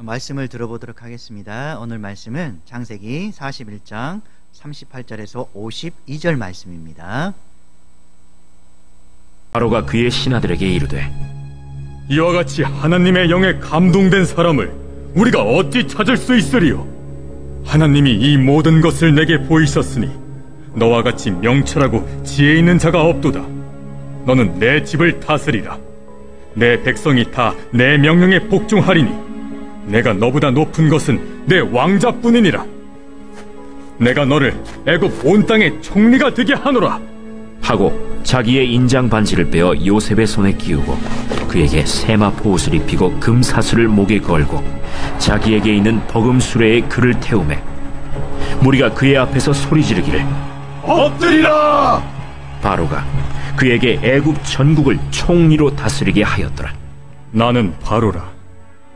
말씀을 들어보도록 하겠습니다. 오늘 말씀은 창세기 41장 38절에서 52절 말씀입니다. 바로가 그의 신하들에게 이르되 이와 같이 하나님의 영에 감동된 사람을 우리가 어찌 찾을 수 있으리요? 하나님이 이 모든 것을 내게 보이셨으니 너와 같이 명철하고 지혜 있는 자가 없도다. 너는 내 집을 다스리라. 내 백성이 다 내 명령에 복종하리니 내가 너보다 높은 것은 내 왕자뿐이니라. 내가 너를 애굽 온 땅의 총리가 되게 하노라 하고 자기의 인장 반지를 빼어 요셉의 손에 끼우고 그에게 세마포 옷을 입히고 금사슬을 목에 걸고 자기에게 있는 버금 수레에 그를 태우매 무리가 그의 앞에서 소리 지르기를 엎드리라. 바로가 그에게 애굽 전국을 총리로 다스리게 하였더라. 나는 바로라.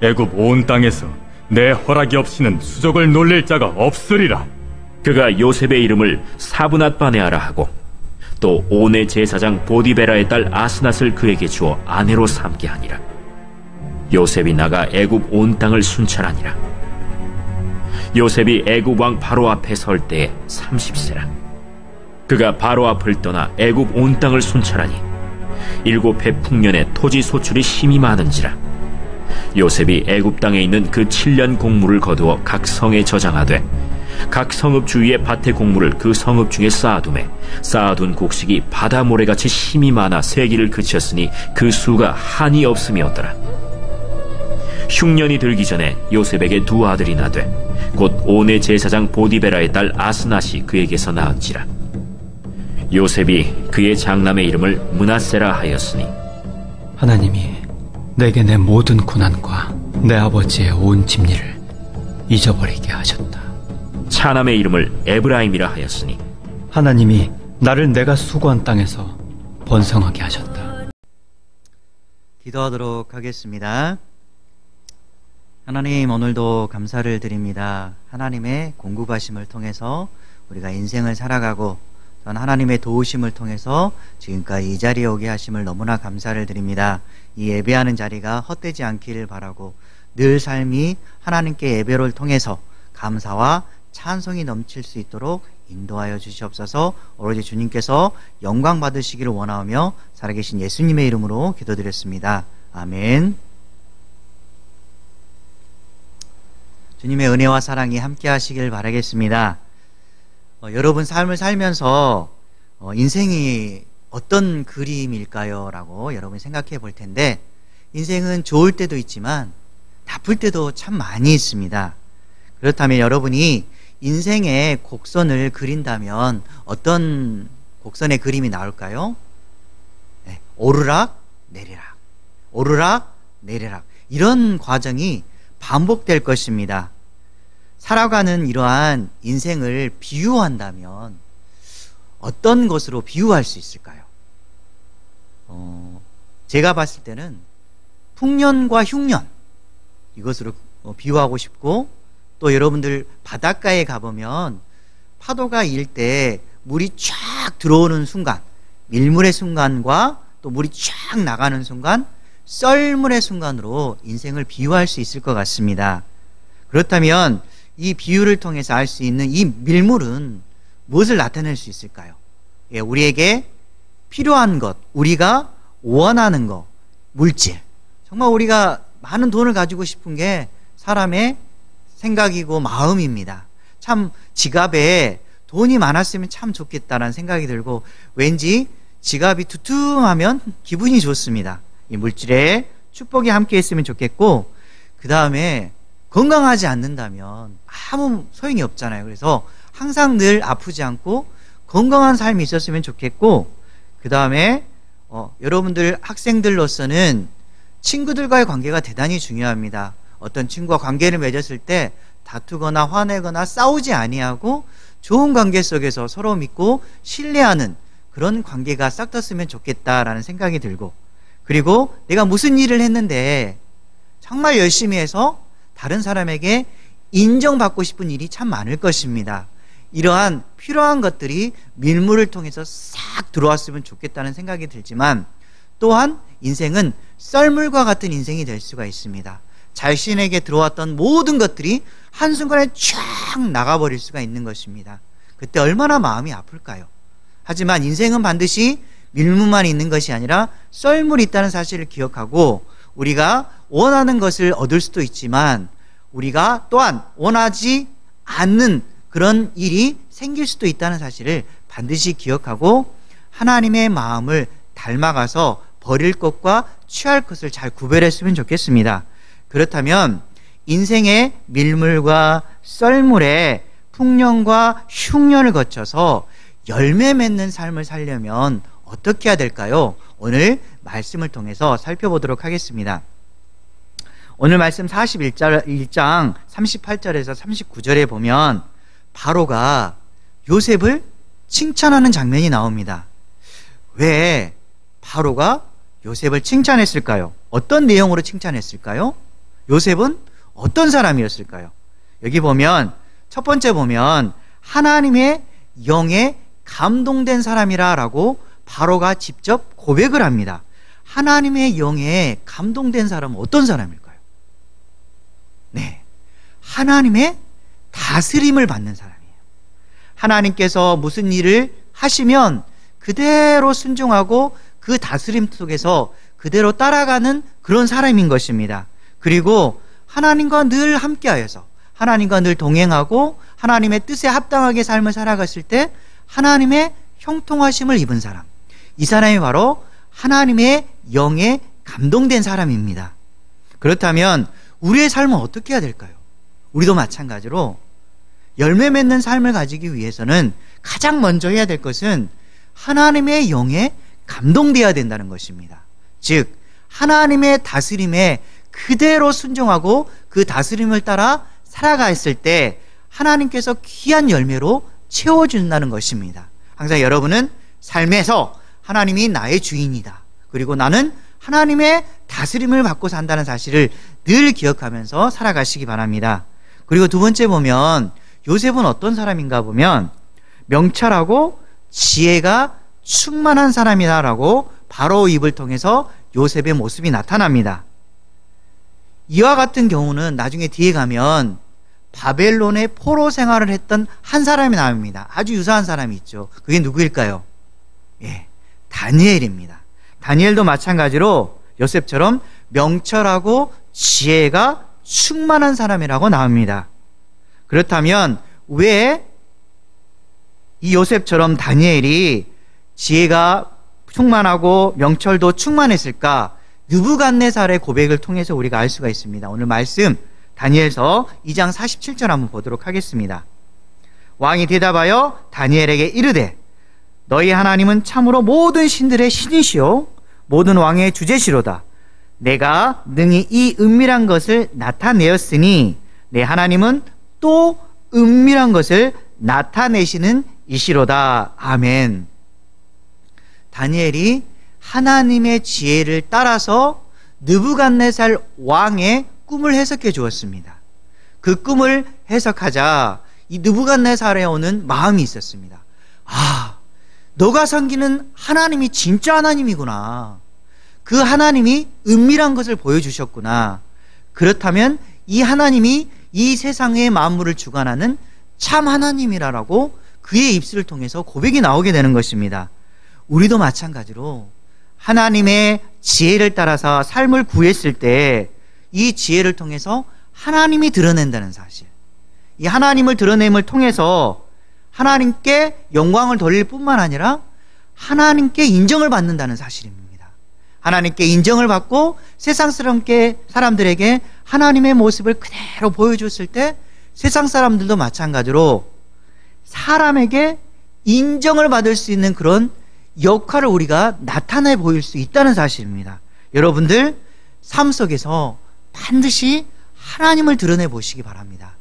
애굽 온 땅에서 내 허락이 없이는 수족을 놀릴 자가 없으리라. 그가 요셉의 이름을 사브낫바네아라 하고 또 온의 제사장 보디베라의 딸 아스낫을 그에게 주어 아내로 삼게 하니라. 요셉이 나가 애굽 온 땅을 순찰하니라. 요셉이 애굽 왕 바로 앞에 설 때에 30세라. 그가 바로 앞을 떠나 애굽 온 땅을 순찰하니 7해 풍년에 토지 소출이 심히 많은지라. 요셉이 애굽 땅에 있는 그 7년 곡물을 거두어 각 성에 저장하되 각 성읍 주위의 밭의 곡물을 그 성읍 중에 쌓아두매 쌓아둔 곡식이 바다 모래같이 힘이 많아 세기를 그쳤으니 그 수가 한이 없음이었더라. 흉년이 들기 전에 요셉에게 두 아들이 나되 곧 온의 제사장 보디베라의 딸 아스낫이 그에게서 낳은지라. 요셉이 그의 장남의 이름을 므낫세라 하였으니 하나님이 내게 내 모든 고난과 내 아버지의 온 집리를 잊어버리게 하셨다. 차남의 이름을 에브라임이라 하였으니 하나님이 나를 내가 수고한 땅에서 번성하게 하셨다. 기도하도록 하겠습니다. 하나님, 오늘도 감사를 드립니다. 하나님의 공급하심을 통해서 우리가 인생을 살아가고 또한 하나님의 도우심을 통해서 지금까지 이 자리에 오게 하심을 너무나 감사를 드립니다. 이 예배하는 자리가 헛되지 않기를 바라고 늘 삶이 하나님께 예배를 통해서 감사와 찬송이 넘칠 수 있도록 인도하여 주시옵소서. 오로지 주님께서 영광 받으시기를 원하며 살아계신 예수님의 이름으로 기도드렸습니다. 아멘. 주님의 은혜와 사랑이 함께 하시길 바라겠습니다. 여러분 삶을 살면서 인생이 어떤 그림일까요? 라고 여러분이 생각해 볼 텐데, 인생은 좋을 때도 있지만 나쁠 때도 참 많이 있습니다. 그렇다면 여러분이 인생의 곡선을 그린다면 어떤 곡선의 그림이 나올까요? 네, 오르락 내리락, 오르락 내리락, 이런 과정이 반복될 것입니다. 살아가는 이러한 인생을 비유한다면 어떤 것으로 비유할 수 있을까요? 제가 봤을 때는 풍년과 흉년, 이것으로 비유하고 싶고, 또 여러분들 바닷가에 가보면 파도가 일 때 물이 쫙 들어오는 순간, 밀물의 순간과 또 물이 쫙 나가는 순간, 썰물의 순간으로 인생을 비유할 수 있을 것 같습니다. 그렇다면 이 비유를 통해서 알 수 있는 이 밀물은 무엇을 나타낼 수 있을까요? 예, 우리에게 필요한 것, 우리가 원하는 것, 물질. 정말 우리가 많은 돈을 가지고 싶은 게 사람의 생각이고 마음입니다. 참 지갑에 돈이 많았으면 참 좋겠다라는 생각이 들고, 왠지 지갑이 두툼하면 기분이 좋습니다. 이 물질에 축복이 함께 했으면 좋겠고, 그 다음에 건강하지 않는다면 아무 소용이 없잖아요. 그래서 항상 늘 아프지 않고 건강한 삶이 있었으면 좋겠고, 그 다음에 여러분들 학생들로서는 친구들과의 관계가 대단히 중요합니다. 어떤 친구와 관계를 맺었을 때 다투거나 화내거나 싸우지 아니하고 좋은 관계 속에서 서로 믿고 신뢰하는 그런 관계가 싹 텄으면 좋겠다라는 생각이 들고, 그리고 내가 무슨 일을 했는데 정말 열심히 해서 다른 사람에게 인정받고 싶은 일이 참 많을 것입니다. 이러한 필요한 것들이 밀물을 통해서 싹 들어왔으면 좋겠다는 생각이 들지만, 또한 인생은 썰물과 같은 인생이 될 수가 있습니다. 자신에게 들어왔던 모든 것들이 한순간에 쫙 나가버릴 수가 있는 것입니다. 그때 얼마나 마음이 아플까요? 하지만 인생은 반드시 밀물만 있는 것이 아니라 썰물이 있다는 사실을 기억하고, 우리가 원하는 것을 얻을 수도 있지만 우리가 또한 원하지 않는 그런 일이 생길 수도 있다는 사실을 반드시 기억하고, 하나님의 마음을 닮아가서 버릴 것과 취할 것을 잘 구별했으면 좋겠습니다. 그렇다면 인생의 밀물과 썰물에 풍년과 흉년을 거쳐서 열매 맺는 삶을 살려면 어떻게 해야 될까요? 오늘 말씀을 통해서 살펴보도록 하겠습니다. 오늘 말씀 41장 38절에서 39절에 보면 바로가 요셉을 칭찬하는 장면이 나옵니다. 왜 바로가 요셉을 칭찬했을까요? 어떤 내용으로 칭찬했을까요? 요셉은 어떤 사람이었을까요? 여기 보면 첫 번째 보면 하나님의 영에 감동된 사람이라 라고 바로가 직접 고백을 합니다. 하나님의 영에 감동된 사람은 어떤 사람일까요? 네, 하나님의 다스림을 받는 사람이에요. 하나님께서 무슨 일을 하시면 그대로 순종하고 그 다스림 속에서 그대로 따라가는 그런 사람인 것입니다. 그리고 하나님과 늘 함께하여서 하나님과 늘 동행하고 하나님의 뜻에 합당하게 삶을 살아갔을 때 하나님의 형통하심을 입은 사람, 이 사람이 바로 하나님의 영에 감동된 사람입니다. 그렇다면 우리의 삶은 어떻게 해야 될까요? 우리도 마찬가지로 열매 맺는 삶을 가지기 위해서는 가장 먼저 해야 될 것은 하나님의 영에 감동되어야 된다는 것입니다. 즉 하나님의 다스림에 그대로 순종하고 그 다스림을 따라 살아갔을 때 하나님께서 귀한 열매로 채워준다는 것입니다. 항상 여러분은 삶에서 하나님이 나의 주인이다, 그리고 나는 하나님의 다스림을 받고 산다는 사실을 늘 기억하면서 살아가시기 바랍니다. 그리고 두 번째 보면 요셉은 어떤 사람인가 보면 명철하고 지혜가 충만한 사람이다라고 바로 입을 통해서 요셉의 모습이 나타납니다. 이와 같은 경우는 나중에 뒤에 가면 바벨론의 포로 생활을 했던 한 사람이 나옵니다. 아주 유사한 사람이 있죠. 그게 누구일까요? 예, 다니엘입니다. 다니엘도 마찬가지로 요셉처럼 명철하고 지혜가 충만한 사람이라고 나옵니다. 그렇다면 왜 이 요셉처럼 다니엘이 지혜가 충만하고 명철도 충만했을까? 느부갓네살의 고백을 통해서 우리가 알 수가 있습니다. 오늘 말씀 다니엘서 2장 47절 한번 보도록 하겠습니다. 왕이 대답하여 다니엘에게 이르되 너희 하나님은 참으로 모든 신들의 신이시요 모든 왕의 주제시로다. 내가 능히 이 은밀한 것을 나타내었으니 내 하나님은 또 은밀한 것을 나타내시는 이시로다. 아멘. 다니엘이 하나님의 지혜를 따라서 느부갓네살 왕의 꿈을 해석해 주었습니다. 그 꿈을 해석하자 이 느부갓네살에 오는 마음이 있었습니다. 아, 너가 섬기는 하나님이 진짜 하나님이구나. 그 하나님이 은밀한 것을 보여주셨구나. 그렇다면 이 하나님이 이 세상의 만물을 주관하는 참 하나님이라고 그의 입술을 통해서 고백이 나오게 되는 것입니다. 우리도 마찬가지로 하나님의 지혜를 따라서 삶을 구했을 때 이 지혜를 통해서 하나님이 드러낸다는 사실, 이 하나님을 드러냄을 통해서 하나님께 영광을 돌릴 뿐만 아니라 하나님께 인정을 받는다는 사실입니다. 하나님께 인정을 받고 세상 사람들에게 하나님의 모습을 그대로 보여줬을 때 세상 사람들도 마찬가지로 사람에게 인정을 받을 수 있는 그런 역할을 우리가 나타내 보일 수 있다는 사실입니다. 여러분들 삶 속에서 반드시 하나님을 드러내 보시기 바랍니다.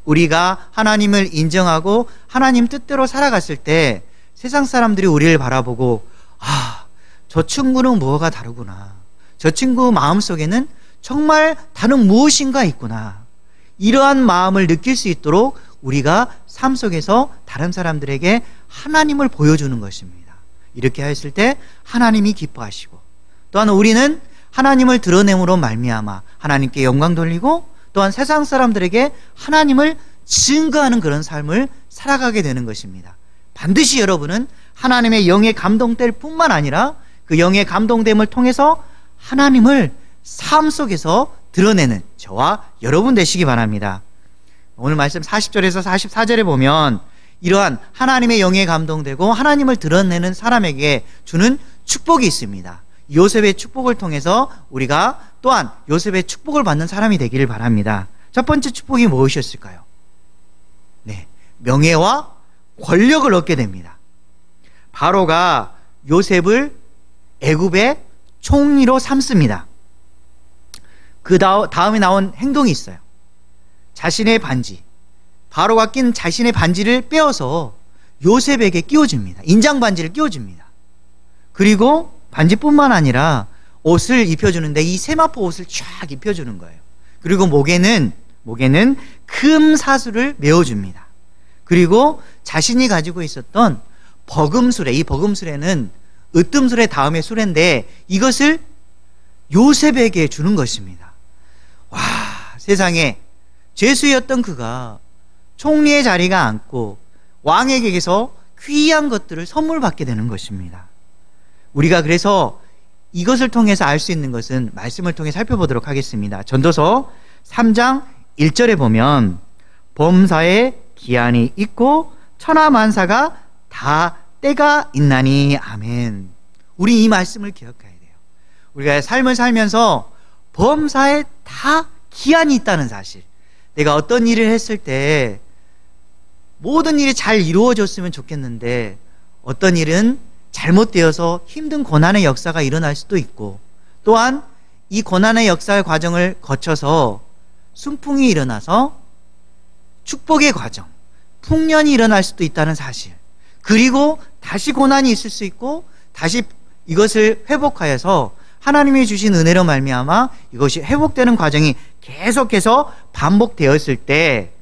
우리가 하나님을 인정하고 하나님 뜻대로 살아갔을 때 세상 사람들이 우리를 바라보고 아, 저 친구는 뭐가 다르구나. 저 친구 마음속에는 정말 다른 무엇인가 있구나. 이러한 마음을 느낄 수 있도록 우리가 삶 속에서 다른 사람들에게 하나님을 보여주는 것입니다. 이렇게 했을 때 하나님이 기뻐하시고, 또한 우리는 하나님을 드러냄으로 말미암아 하나님께 영광 돌리고 또한 세상 사람들에게 하나님을 증거하는 그런 삶을 살아가게 되는 것입니다. 반드시 여러분은 하나님의 영에 감동될 뿐만 아니라 그 영의 감동됨을 통해서 하나님을 삶 속에서 드러내는 저와 여러분 되시기 바랍니다. 오늘 말씀 40절에서 44절에 보면 이러한 하나님의 영에 감동되고 하나님을 드러내는 사람에게 주는 축복이 있습니다. 요셉의 축복을 통해서 우리가 또한 요셉의 축복을 받는 사람이 되기를 바랍니다. 첫 번째 축복이 무엇이었을까요? 네, 명예와 권력을 얻게 됩니다. 바로가 요셉을 애굽의 총리로 삼습니다. 그 다음에 나온 행동이 있어요. 자신의 반지, 바로가 낀 자신의 반지를 빼어서 요셉에게 끼워줍니다. 인장 반지를 끼워줍니다. 그리고 반지뿐만 아니라 옷을 입혀주는데 이 세마포 옷을 쫙 입혀주는 거예요. 그리고 목에는 금 사슬을 메어줍니다. 그리고 자신이 가지고 있었던 버금수레, 이 버금수레는 으뜸수레 다음의 수레인데 이것을 요셉에게 주는 것입니다. 와, 세상에 죄수였던 그가 총리의 자리가 앉고 왕에게서 귀한 것들을 선물 받게 되는 것입니다. 우리가 그래서 이것을 통해서 알 수 있는 것은 말씀을 통해 살펴보도록 하겠습니다. 전도서 3장 1절에 보면 범사에 기한이 있고 천하만사가 다 때가 있나니 아멘. 우리 이 말씀을 기억해야 돼요. 우리가 삶을 살면서 범사에 다 기한이 있다는 사실. 내가 어떤 일을 했을 때 모든 일이 잘 이루어졌으면 좋겠는데 어떤 일은 잘못되어서 힘든 고난의 역사가 일어날 수도 있고 또한 이 고난의 역사의 과정을 거쳐서 순풍이 일어나서 축복의 과정, 풍년이 일어날 수도 있다는 사실. 그리고 다시 고난이 있을 수 있고 다시 이것을 회복하여서 하나님이 주신 은혜로 말미암아 이것이 회복되는 과정이 계속해서 반복되었을 때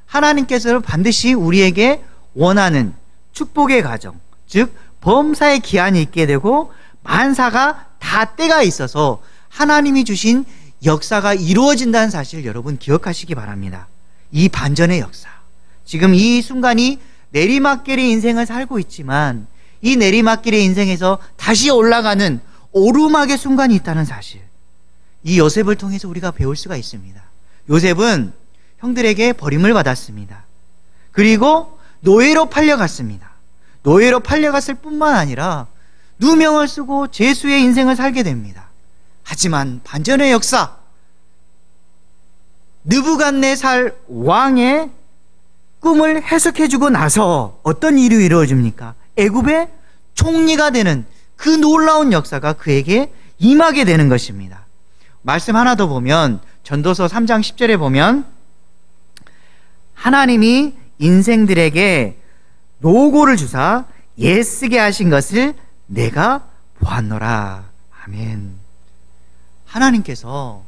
하나님께서는 반드시 우리에게 원하는 축복의 과정, 즉 범사의 기한이 있게 되고 만사가 다 때가 있어서 하나님이 주신 역사가 이루어진다는 사실을 여러분 기억하시기 바랍니다. 이 반전의 역사, 지금 이 순간이 내리막길의 인생을 살고 있지만 이 내리막길의 인생에서 다시 올라가는 오르막의 순간이 있다는 사실, 이 요셉을 통해서 우리가 배울 수가 있습니다. 요셉은 형들에게 버림을 받았습니다. 그리고 노예로 팔려갔습니다. 노예로 팔려갔을 뿐만 아니라 누명을 쓰고 죄수의 인생을 살게 됩니다. 하지만 반전의 역사, 느부갓네살 왕의 꿈을 해석해주고 나서 어떤 일이 이루어집니까? 애굽의 총리가 되는 그 놀라운 역사가 그에게 임하게 되는 것입니다. 말씀 하나 더 보면 전도서 3장 10절에 보면 하나님이 인생들에게 노고를 주사 애쓰게 하신 것을 내가 보았노라. 아멘. 하나님께서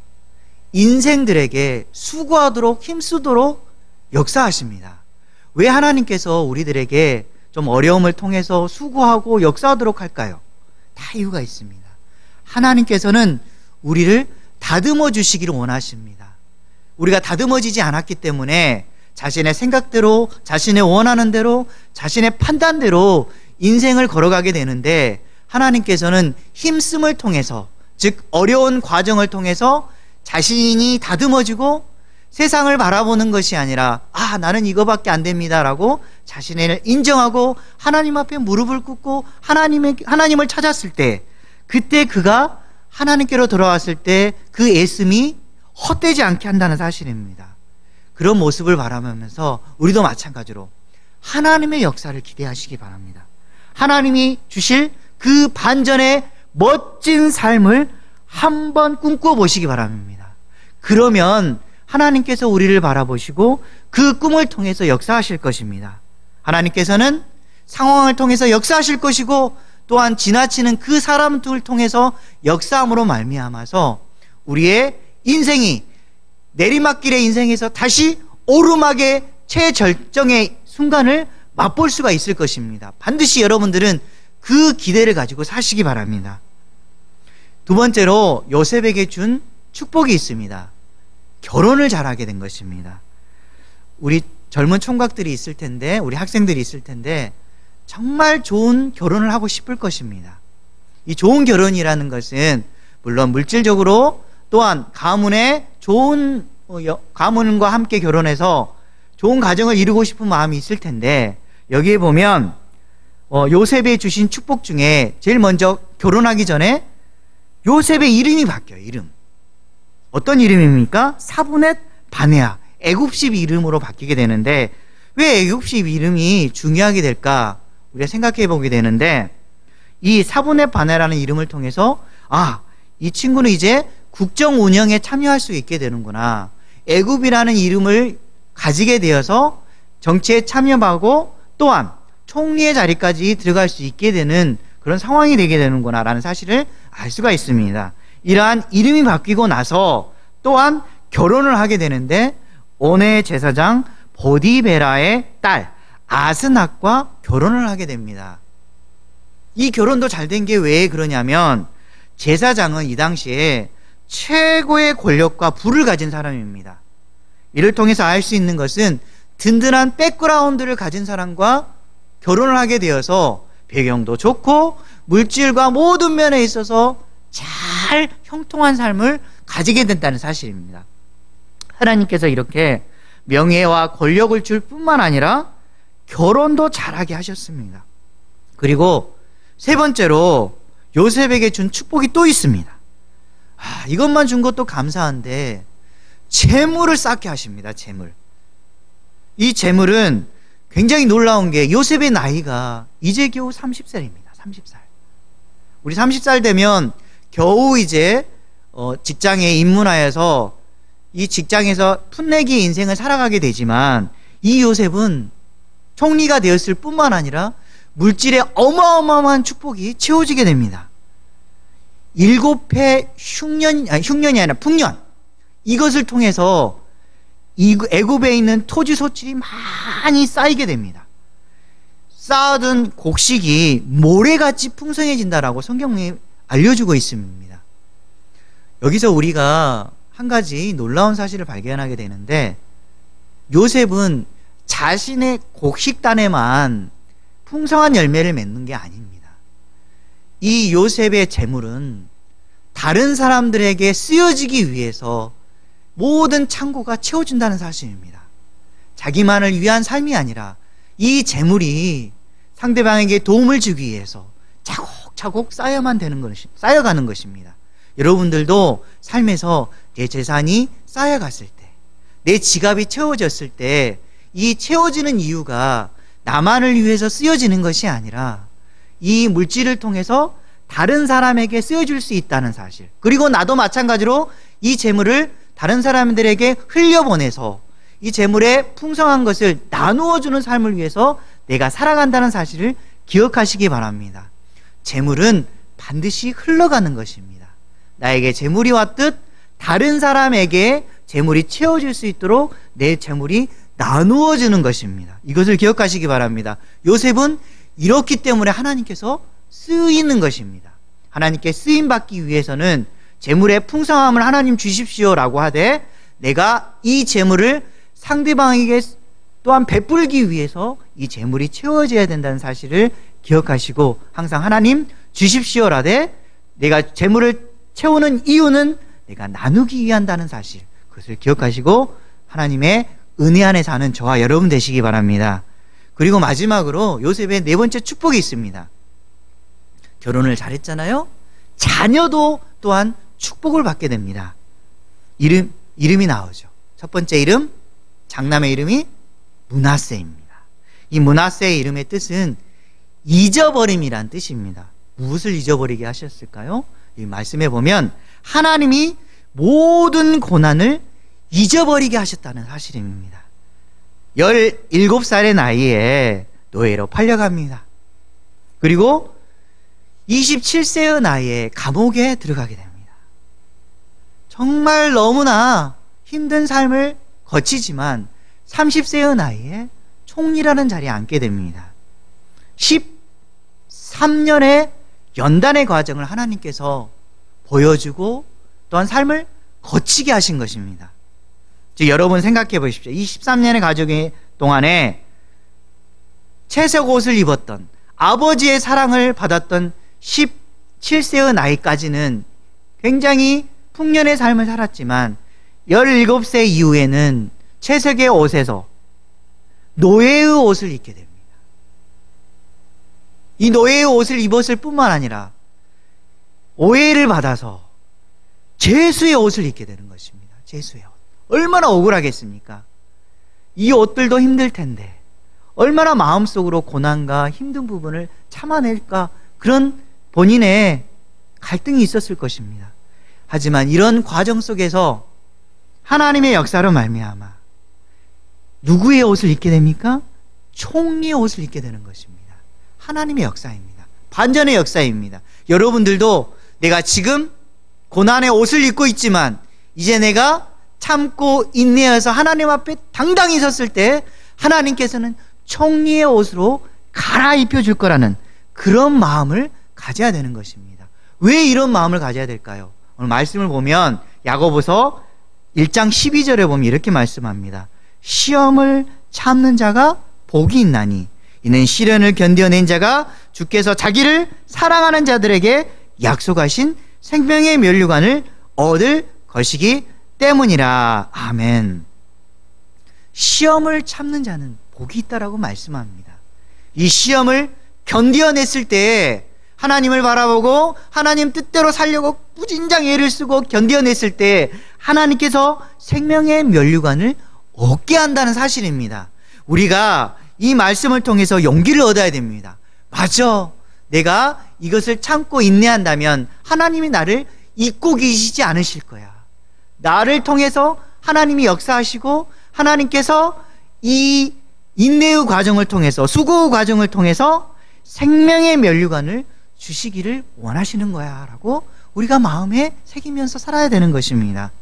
인생들에게 수고하도록 힘쓰도록 역사하십니다. 왜 하나님께서 우리들에게 좀 어려움을 통해서 수고하고 역사하도록 할까요? 다 이유가 있습니다. 하나님께서는 우리를 다듬어 주시기를 원하십니다. 우리가 다듬어지지 않았기 때문에 자신의 생각대로, 자신의 원하는 대로, 자신의 판단대로 인생을 걸어가게 되는데 하나님께서는 힘씀을 통해서, 즉 어려운 과정을 통해서 자신이 다듬어지고 세상을 바라보는 것이 아니라 나는 이거밖에 안 됩니다 라고 자신을 인정하고 하나님 앞에 무릎을 꿇고 하나님을 찾았을 때, 그때 그가 하나님께로 돌아왔을 때 그 애씀이 헛되지 않게 한다는 사실입니다. 그런 모습을 바라보면서 우리도 마찬가지로 하나님의 역사를 기대하시기 바랍니다. 하나님이 주실 그 반전의 멋진 삶을 한번 꿈꿔보시기 바랍니다. 그러면 하나님께서 우리를 바라보시고 그 꿈을 통해서 역사하실 것입니다. 하나님께서는 상황을 통해서 역사하실 것이고 또한 지나치는 그 사람들을 통해서 역사함으로 말미암아서 우리의 인생이 내리막길의 인생에서 다시 오르막의 최절정의 순간을 맛볼 수가 있을 것입니다. 반드시 여러분들은 그 기대를 가지고 사시기 바랍니다. 두 번째로 요셉에게 준 축복이 있습니다. 결혼을 잘하게 된 것입니다. 우리 젊은 총각들이 있을 텐데, 우리 학생들이 있을 텐데 정말 좋은 결혼을 하고 싶을 것입니다. 이 좋은 결혼이라는 것은 물론 물질적으로 또한 가문에 좋은 가문과 함께 결혼해서 좋은 가정을 이루고 싶은 마음이 있을 텐데, 여기에 보면 요셉이 주신 축복 중에 제일 먼저 결혼하기 전에 요셉의 이름이 바뀌어요. 이름. 어떤 이름입니까? 사브넷 바네아, 애굽식 이름으로 바뀌게 되는데, 왜 애굽식 이름이 중요하게 될까 우리가 생각해 보게 되는데, 이 사브넷 바네아라는 이름을 통해서 이 친구는 이제 국정 운영에 참여할 수 있게 되는구나, 애굽이라는 이름을 가지게 되어서 정치에 참여하고 또한 총리의 자리까지 들어갈 수 있게 되는 그런 상황이 되게 되는구나 라는 사실을 알 수가 있습니다. 이러한 이름이 바뀌고 나서 또한 결혼을 하게 되는데, 온의 제사장 보디베라의 딸 아스낫과 결혼을 하게 됩니다. 이 결혼도 잘 된 게 왜 그러냐면, 제사장은 이 당시에 최고의 권력과 부를 가진 사람입니다. 이를 통해서 알 수 있는 것은 든든한 백그라운드를 가진 사람과 결혼을 하게 되어서 배경도 좋고 물질과 모든 면에 있어서 잘 형통한 삶을 가지게 된다는 사실입니다. 하나님께서 이렇게 명예와 권력을 줄 뿐만 아니라 결혼도 잘하게 하셨습니다. 그리고 세 번째로 요셉에게 준 축복이 또 있습니다. 이것만 준 것도 감사한데 재물을 쌓게 하십니다. 재물. 이 재물은 굉장히 놀라운 게, 요셉의 나이가 이제 겨우 30살입니다. 30살. 우리 30살 되면 겨우 이제 직장에 입문하여서 이 직장에서 풋내기 인생을 살아가게 되지만, 이 요셉은 총리가 되었을 뿐만 아니라 물질의 어마어마한 축복이 채워지게 됩니다. 7해 흉년이 아니라 풍년, 이것을 통해서 애굽에 있는 토지 소출이 많이 쌓이게 됩니다. 쌓아둔 곡식이 모래같이 풍성해진다라고 성경이 알려주고 있습니다. 여기서 우리가 한 가지 놀라운 사실을 발견하게 되는데, 요셉은 자신의 곡식단에만 풍성한 열매를 맺는 게 아닙니다. 이 요셉의 재물은 다른 사람들에게 쓰여지기 위해서 모든 창고가 채워준다는 사실입니다. 자기만을 위한 삶이 아니라 이 재물이 상대방에게 도움을 주기 위해서 차곡차곡 쌓여가는 것입니다. 여러분들도 삶에서 내 재산이 쌓여갔을 때, 내 지갑이 채워졌을 때, 이 채워지는 이유가 나만을 위해서 쓰여지는 것이 아니라 이 물질을 통해서 다른 사람에게 쓰여줄 수 있다는 사실, 그리고 나도 마찬가지로 이 재물을 다른 사람들에게 흘려보내서 이 재물의 풍성한 것을 나누어주는 삶을 위해서 내가 살아간다는 사실을 기억하시기 바랍니다. 재물은 반드시 흘러가는 것입니다. 나에게 재물이 왔듯 다른 사람에게 재물이 채워질 수 있도록 내 재물이 나누어지는 것입니다. 이것을 기억하시기 바랍니다. 요셉은 이렇기 때문에 하나님께서 쓰이는 것입니다. 하나님께 쓰임받기 위해서는 재물의 풍성함을 하나님 주십시오라고 하되, 내가 이 재물을 상대방에게 또한 베풀기 위해서 이 재물이 채워져야 된다는 사실을 기억하시고, 항상 하나님 주십시오라되 내가 재물을 채우는 이유는 내가 나누기 위한다는 사실, 그것을 기억하시고 하나님의 은혜 안에 사는 저와 여러분 되시기 바랍니다. 그리고 마지막으로 요셉의 네 번째 축복이 있습니다. 결혼을 잘했잖아요. 자녀도 또한 축복을 받게 됩니다. 이름이 나오죠. 첫 번째 이름, 장남의 이름이 므낫세입니다. 이 므낫세의 이름의 뜻은 잊어버림이란 뜻입니다. 무엇을 잊어버리게 하셨을까요? 이 말씀에 보면 하나님이 모든 고난을 잊어버리게 하셨다는 사실입니다. 17살의 나이에 노예로 팔려갑니다. 그리고 27세의 나이에 감옥에 들어가게 됩니다. 정말 너무나 힘든 삶을 거치지만 30세의 나이에 총리라는 자리에 앉게 됩니다. 13년의 연단의 과정을 하나님께서 보여주고 또한 삶을 거치게 하신 것입니다. 즉 여러분 생각해 보십시오. 이 13년의 가족의 동안에 채색 옷을 입었던, 아버지의 사랑을 받았던 17세의 나이까지는 굉장히 풍년의 삶을 살았지만 17세 이후에는 채색의 옷에서 노예의 옷을 입게 됩니다. 이 노예의 옷을 입었을 뿐만 아니라 오해를 받아서 죄수의 옷을 입게 되는 것입니다. 죄수의 옷. 얼마나 억울하겠습니까? 이 옷들도 힘들 텐데 얼마나 마음속으로 고난과 힘든 부분을 참아낼까, 그런 본인의 갈등이 있었을 것입니다. 하지만 이런 과정 속에서 하나님의 역사로 말미암아 누구의 옷을 입게 됩니까? 총리의 옷을 입게 되는 것입니다. 하나님의 역사입니다. 반전의 역사입니다. 여러분들도 내가 지금 고난의 옷을 입고 있지만 이제 내가 참고 인내해서 하나님 앞에 당당히 섰을 때 하나님께서는 총리의 옷으로 갈아입혀 줄 거라는 그런 마음을 가져야 되는 것입니다. 왜 이런 마음을 가져야 될까요? 오늘 말씀을 보면 야고보서 1장 12절에 보면 이렇게 말씀합니다. 시험을 참는 자가 복이 있나니 이는 시련을 견뎌낸 자가 주께서 자기를 사랑하는 자들에게 약속하신 생명의 면류관을 얻을 것이기 때문이라. 아멘. 시험을 참는 자는 복이 있다라고 말씀합니다. 이 시험을 견뎌냈을 때 하나님을 바라보고 하나님 뜻대로 살려고 무진장 애를 쓰고 견뎌냈을 때 하나님께서 생명의 면류관을 얻게 한다는 사실입니다. 우리가 이 말씀을 통해서 용기를 얻어야 됩니다. 맞아, 내가 이것을 참고 인내한다면 하나님이 나를 잊고 계시지 않으실 거야. 나를 통해서 하나님이 역사하시고 하나님께서 이 인내의 과정을 통해서, 수고의 과정을 통해서 생명의 면류관을 주시기를 원하시는 거야 라고 우리가 마음에 새기면서 살아야 되는 것입니다.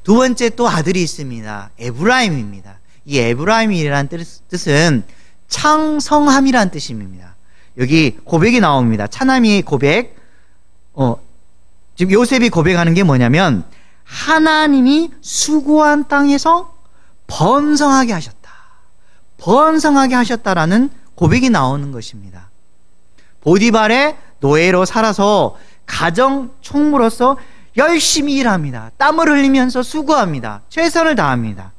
두 번째 또 아들이 있습니다. 에브라임입니다. 이 에브라임이라는 뜻은 창성함이라는 뜻입니다. 여기 고백이 나옵니다. 차남이의 고백. 지금 요셉이 고백하는 게 뭐냐면 하나님이 수고한 땅에서 번성하게 하셨다. 번성하게 하셨다라는 고백이 나오는 것입니다. 보디발의 노예로 살아서 가정 총무로서 열심히 일합니다. 땀을 흘리면서 수고합니다. 최선을 다합니다.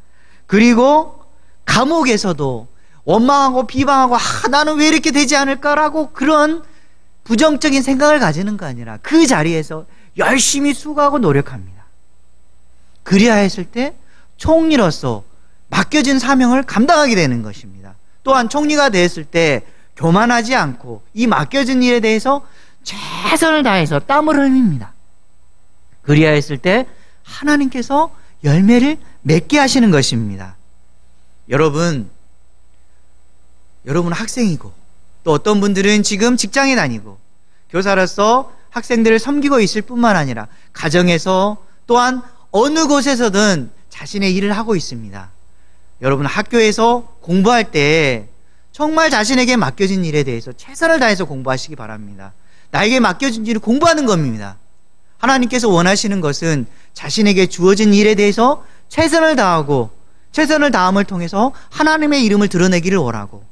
그리고 감옥에서도 원망하고 비방하고 나는 왜 이렇게 되지 않을까라고 그런 부정적인 생각을 가지는 거 아니라 그 자리에서 열심히 수고하고 노력합니다. 그리야 했을 때 총리로서 맡겨진 사명을 감당하게 되는 것입니다. 또한 총리가 되었을 때 교만하지 않고 이 맡겨진 일에 대해서 최선을 다해서 땀을 흘립니다. 그리야 했을 때 하나님께서 열매를 맺게 하시는 것입니다. 여러분 학생이고 또 어떤 분들은 지금 직장에 다니고 교사로서 학생들을 섬기고 있을 뿐만 아니라 가정에서 또한 어느 곳에서든 자신의 일을 하고 있습니다. 여러분 학교에서 공부할 때 정말 자신에게 맡겨진 일에 대해서 최선을 다해서 공부하시기 바랍니다. 나에게 맡겨진 일을 공부하는 겁니다. 하나님께서 원하시는 것은 자신에게 주어진 일에 대해서 최선을 다하고 최선을 다함을 통해서 하나님의 이름을 드러내기를 원하고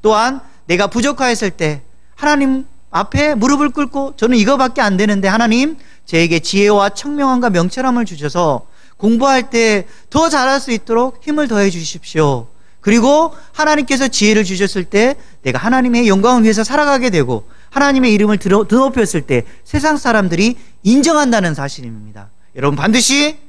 또한 내가 부족하였을 때 하나님 앞에 무릎을 꿇고 저는 이거밖에 안 되는데 하나님 저에게 지혜와 청명함과 명철함을 주셔서 공부할 때 더 잘할 수 있도록 힘을 더해 주십시오. 그리고 하나님께서 지혜를 주셨을 때 내가 하나님의 영광을 위해서 살아가게 되고 하나님의 이름을 드높였을 때 세상 사람들이 인정한다는 사실입니다. 여러분 반드시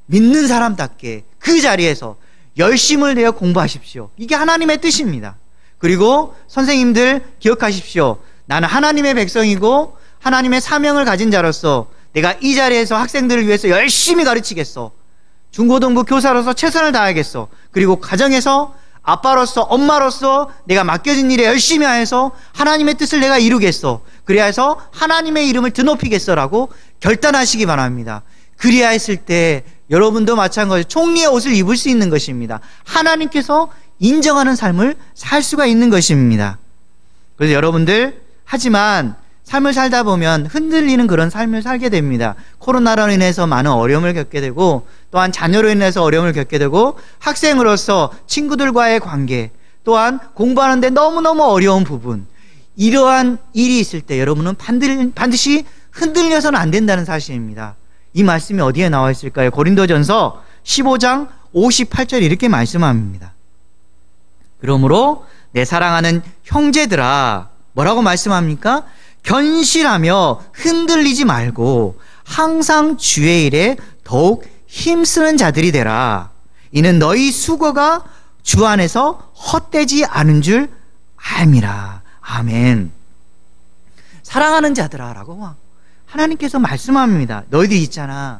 믿는 사람답게 그 자리에서 열심을 내어 공부하십시오. 이게 하나님의 뜻입니다. 그리고 선생님들 기억하십시오. 나는 하나님의 백성이고 하나님의 사명을 가진 자로서 내가 이 자리에서 학생들을 위해서 열심히 가르치겠어. 중고등부 교사로서 최선을 다하겠어. 그리고 가정에서 아빠로서 엄마로서 내가 맡겨진 일에 열심히 하여서 하나님의 뜻을 내가 이루겠어. 그리야 해서 하나님의 이름을 드높이겠어라고 결단하시기 바랍니다. 그리야 했을 때 여러분도 마찬가지로 총리의 옷을 입을 수 있는 것입니다. 하나님께서 인정하는 삶을 살 수가 있는 것입니다. 그래서 여러분들 하지만 삶을 살다 보면 흔들리는 그런 삶을 살게 됩니다. 코로나로 인해서 많은 어려움을 겪게 되고, 또한 자녀로 인해서 어려움을 겪게 되고, 학생으로서 친구들과의 관계, 또한 공부하는데 너무너무 어려운 부분, 이러한 일이 있을 때 여러분은 반드시 흔들려서는 안 된다는 사실입니다. 이 말씀이 어디에 나와 있을까요? 고린도전서 15장 58절 이렇게 말씀합니다. 그러므로 내 사랑하는 형제들아, 뭐라고 말씀합니까? 견실하며 흔들리지 말고 항상 주의 일에 더욱 힘쓰는 자들이 되라. 이는 너희 수고가 주 안에서 헛되지 않은 줄 알미라. 아멘. 사랑하는 자들아 라고 하나님께서 말씀합니다. 너희들 있잖아,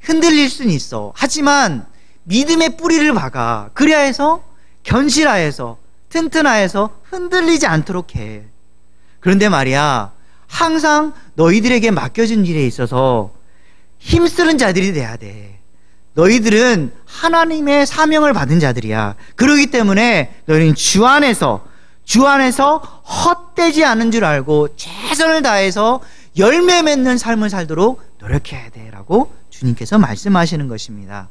흔들릴 수는 있어. 하지만 믿음의 뿌리를 박아. 그래야 해서 견실하여서 튼튼하여서 흔들리지 않도록 해. 그런데 말이야, 항상 너희들에게 맡겨진 일에 있어서 힘쓰는 자들이 돼야 돼. 너희들은 하나님의 사명을 받은 자들이야. 그렇기 때문에 너희는 주 안에서 헛되지 않은 줄 알고 최선을 다해서 열매 맺는 삶을 살도록 노력해야 돼 라고 주님께서 말씀하시는 것입니다.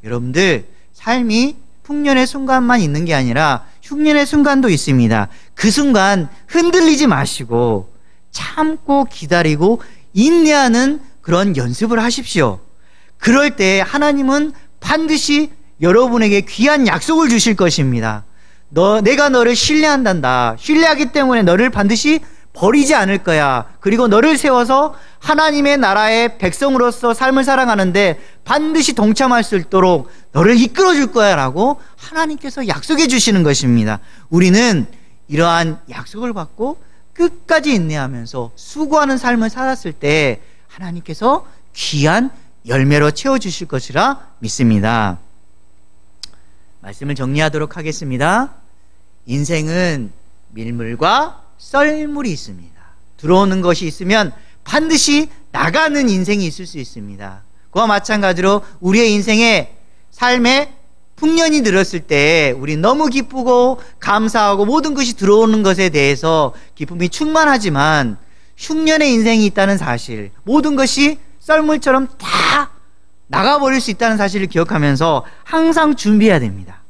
여러분들, 삶이 풍년의 순간만 있는 게 아니라 흉년의 순간도 있습니다. 그 순간 흔들리지 마시고 참고 기다리고 인내하는 그런 연습을 하십시오. 그럴 때 하나님은 반드시 여러분에게 귀한 약속을 주실 것입니다. 내가 너를 신뢰한단다. 신뢰하기 때문에 너를 반드시 버리지 않을 거야. 그리고 너를 세워서 하나님의 나라의 백성으로서 삶을 살아가는데 반드시 동참할 수 있도록 너를 이끌어 줄 거야 라고 하나님께서 약속해 주시는 것입니다. 우리는 이러한 약속을 받고 끝까지 인내하면서 수고하는 삶을 살았을 때 하나님께서 귀한 열매로 채워주실 것이라 믿습니다. 말씀을 정리하도록 하겠습니다. 인생은 밀물과 썰물이 있습니다. 들어오는 것이 있으면 반드시 나가는 인생이 있을 수 있습니다. 그와 마찬가지로 우리의 인생에 삶에 풍년이 들었을 때 우리 너무 기쁘고 감사하고 모든 것이 들어오는 것에 대해서 기쁨이 충만하지만 흉년의 인생이 있다는 사실, 모든 것이 썰물처럼 다 나가버릴 수 있다는 사실을 기억하면서 항상 준비해야 됩니다.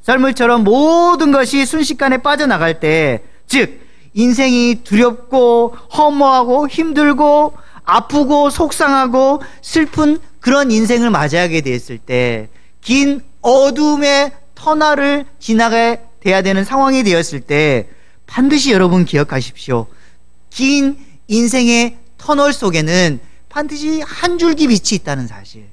썰물처럼 모든 것이 순식간에 빠져나갈 때, 즉 인생이 두렵고 허무하고 힘들고 아프고 속상하고 슬픈 그런 인생을 맞이하게 됐을 때, 긴 어둠의 터널을 지나가야 돼야 되는 상황이 되었을 때 반드시 여러분 기억하십시오. 긴 인생의 터널 속에는 반드시 한 줄기 빛이 있다는 사실,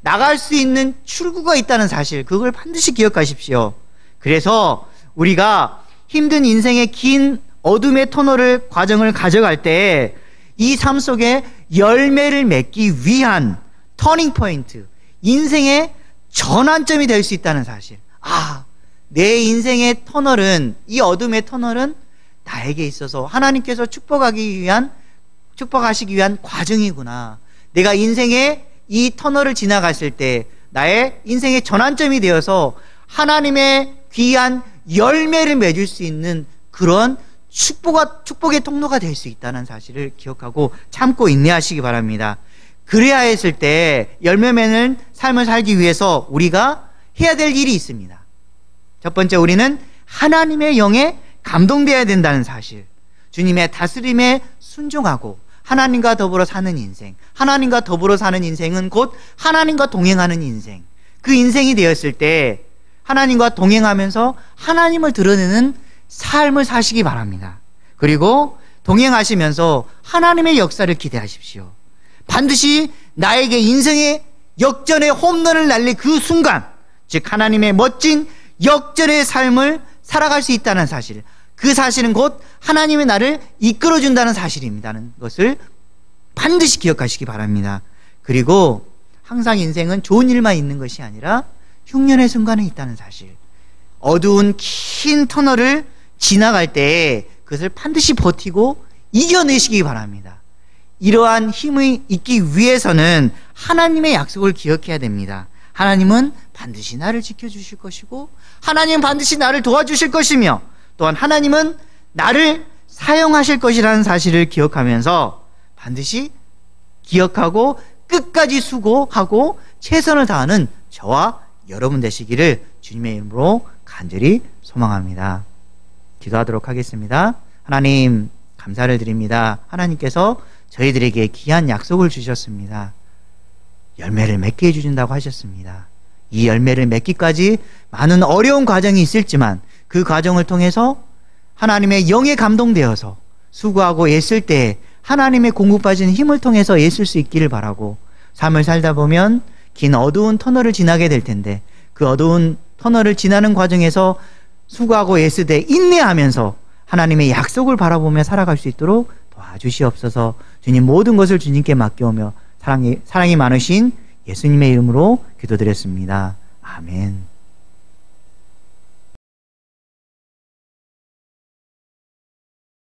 나갈 수 있는 출구가 있다는 사실, 그걸 반드시 기억하십시오. 그래서 우리가 힘든 인생의 긴 어둠의 터널을 과정을 가져갈 때 이 삶 속에 열매를 맺기 위한 터닝 포인트, 인생의 전환점이 될 수 있다는 사실. 내 인생의 터널은, 이 어둠의 터널은 나에게 있어서 하나님께서 축복하시기 위한 과정이구나. 내가 인생의 이 터널을 지나갔을 때 나의 인생의 전환점이 되어서 하나님의 귀한 열매를 맺을 수 있는 그런 축복의 통로가 될 수 있다는 사실을 기억하고 참고 인내하시기 바랍니다. 그래야 했을 때 열매 맺는 삶을 살기 위해서 우리가 해야 될 일이 있습니다. 첫 번째, 우리는 하나님의 영에 감동되어야 된다는 사실, 주님의 다스림에 순종하고 하나님과 더불어 사는 인생, 하나님과 더불어 사는 인생은 곧 하나님과 동행하는 인생, 그 인생이 되었을 때 하나님과 동행하면서 하나님을 드러내는 삶을 사시기 바랍니다. 그리고 동행하시면서 하나님의 역사를 기대하십시오. 반드시 나에게 인생의 역전의 홈런을 날릴 그 순간, 즉 하나님의 멋진 역전의 삶을 살아갈 수 있다는 사실, 그 사실은 곧 하나님의 나를 이끌어준다는 사실입니다는 것을 반드시 기억하시기 바랍니다. 그리고 항상 인생은 좋은 일만 있는 것이 아니라 흉년의 순간에 있다는 사실, 어두운 긴 터널을 지나갈 때 그것을 반드시 버티고 이겨내시기 바랍니다. 이러한 힘이 있기 위해서는 하나님의 약속을 기억해야 됩니다. 하나님은 반드시 나를 지켜주실 것이고, 하나님은 반드시 나를 도와주실 것이며, 또한 하나님은 나를 사용하실 것이라는 사실을 기억하면서 반드시 기억하고 끝까지 수고하고 최선을 다하는 저와 여러분 되시기를 주님의 이름으로 간절히 소망합니다. 기도하도록 하겠습니다. 하나님, 감사를 드립니다. 하나님께서 저희들에게 귀한 약속을 주셨습니다. 열매를 맺게 해주신다고 하셨습니다. 이 열매를 맺기까지 많은 어려운 과정이 있을지만 그 과정을 통해서 하나님의 영에 감동되어서 수고하고 애쓸 때 하나님의 공급받은 힘을 통해서 애쓸 수 있기를 바라고, 삶을 살다 보면 긴 어두운 터널을 지나게 될 텐데 그 어두운 터널을 지나는 과정에서 수고하고 애쓰되 인내하면서 하나님의 약속을 바라보며 살아갈 수 있도록 도와주시옵소서. 주님, 모든 것을 주님께 맡겨오며 사랑이 많으신 예수님의 이름으로 기도드렸습니다. 아멘.